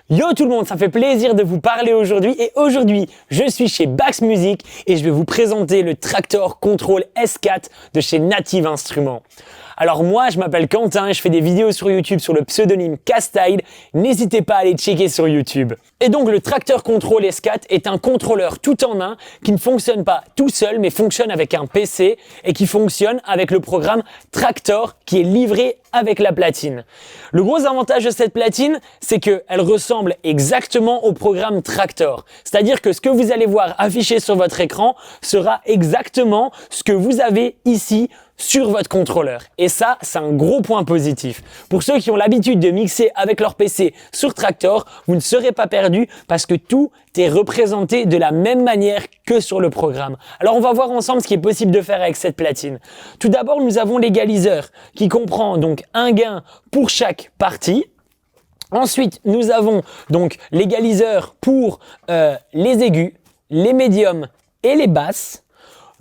Yo tout le monde, ça fait plaisir de vous parler aujourd'hui et aujourd'hui je suis chez Bax Music et je vais vous présenter le Traktor Kontrol S4 de chez Native Instruments. Alors moi je m'appelle Quentin et je fais des vidéos sur YouTube sur le pseudonyme K-Style, n'hésitez pas à aller checker sur YouTube. Et donc le Traktor Kontrol S4 est un contrôleur tout en un qui ne fonctionne pas tout seul mais fonctionne avec un PC et qui fonctionne avec le programme Traktor qui est livré avec la platine. Le gros avantage de cette platine, c'est qu'elle ressemble exactement au programme Traktor. C'est-à-dire que ce que vous allez voir affiché sur votre écran sera exactement ce que vous avez ici sur votre contrôleur. Et ça, c'est un gros point positif. Pour ceux qui ont l'habitude de mixer avec leur PC sur Traktor, vous ne serez pas perdus parce que tout est représenté de la même manière que sur le programme. Alors on va voir ensemble ce qui est possible de faire avec cette platine. Tout d'abord, nous avons l'égaliseur qui comprend donc un gain pour chaque partie. Ensuite, nous avons donc l'égaliseur pour les aigus, les médiums et les basses.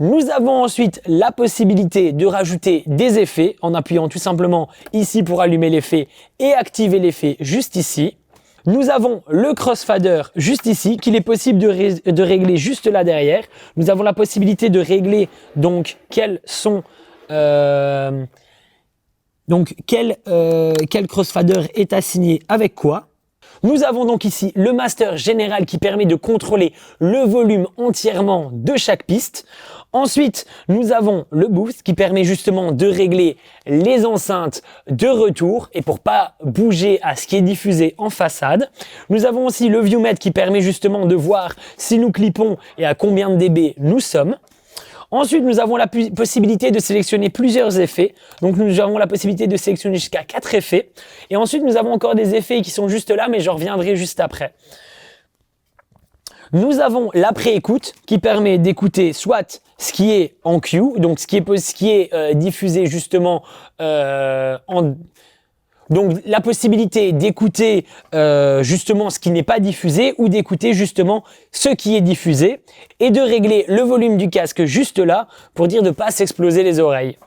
Nous avons ensuite la possibilité de rajouter des effets en appuyant tout simplement ici pour allumer l'effet et activer l'effet juste ici. Nous avons le crossfader juste ici qu'il est possible de régler juste là derrière. Nous avons la possibilité de régler donc quel crossfader est assigné avec quoi. Nous avons donc ici le master général qui permet de contrôler le volume entièrement de chaque piste. Ensuite, nous avons le boost qui permet justement de régler les enceintes de retour et pour pas bouger à ce qui est diffusé en façade. Nous avons aussi le viewmet qui permet justement de voir si nous clippons et à combien de dB nous sommes. Ensuite, nous avons la possibilité de sélectionner plusieurs effets. Donc, nous avons la possibilité de sélectionner jusqu'à 4 effets. Et ensuite, nous avons encore des effets qui sont juste là, mais je reviendrai juste après. Nous avons la pré-écoute qui permet d'écouter soit ce qui est en queue, donc ce qui est diffusé justement donc la possibilité d'écouter justement ce qui n'est pas diffusé ou d'écouter justement ce qui est diffusé et de régler le volume du casque juste là pour dire de ne pas s'exploser les oreilles.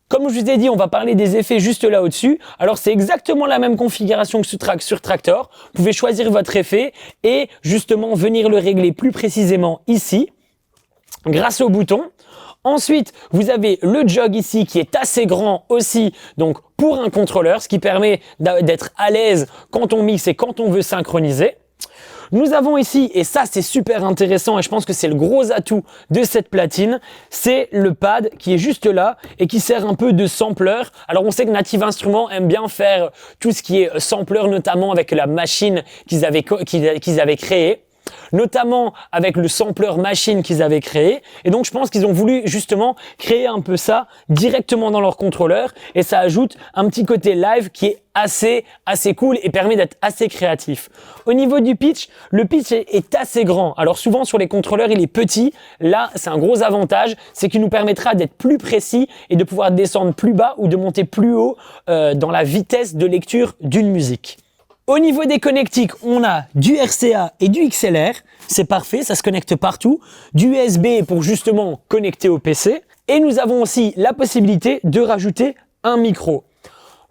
Comme je vous ai dit, on va parler des effets juste là au-dessus. Alors c'est exactement la même configuration que sur Traktor. Vous pouvez choisir votre effet et justement venir le régler plus précisément ici grâce au bouton. Ensuite, vous avez le jog ici qui est assez grand aussi, donc pour un contrôleur, ce qui permet d'être à l'aise quand on mixe et quand on veut synchroniser. Nous avons ici, et ça c'est super intéressant et je pense que c'est le gros atout de cette platine, c'est le pad qui est juste là et qui sert un peu de sampler. Alors on sait que Native Instruments aime bien faire tout ce qui est sampler, notamment avec la machine qu'ils avaient créée. Notamment avec le sampler machine qu'ils avaient créé. Et donc, je pense qu'ils ont voulu justement créer un peu ça directement dans leur contrôleur. Et ça ajoute un petit côté live qui est assez cool et permet d'être assez créatif. Au niveau du pitch, le pitch est assez grand. Alors souvent sur les contrôleurs, il est petit. Là, c'est un gros avantage. C'est qu'il nous permettra d'être plus précis et de pouvoir descendre plus bas ou de monter plus haut dans la vitesse de lecture d'une musique. Au niveau des connectiques, on a du RCA et du XLR, c'est parfait, ça se connecte partout, du USB pour justement connecter au PC, et nous avons aussi la possibilité de rajouter un micro.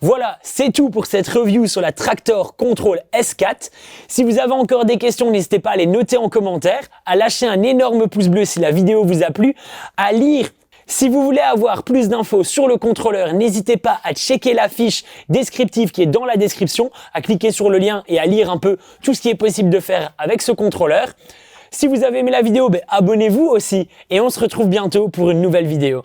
Voilà, c'est tout pour cette review sur la Traktor Kontrol S4. Si vous avez encore des questions, n'hésitez pas à les noter en commentaire, à lâcher un énorme pouce bleu si la vidéo vous a plu, à lire. Si vous voulez avoir plus d'infos sur le contrôleur, n'hésitez pas à checker la fiche descriptive qui est dans la description, à cliquer sur le lien et à lire un peu tout ce qui est possible de faire avec ce contrôleur. Si vous avez aimé la vidéo, abonnez-vous aussi et on se retrouve bientôt pour une nouvelle vidéo.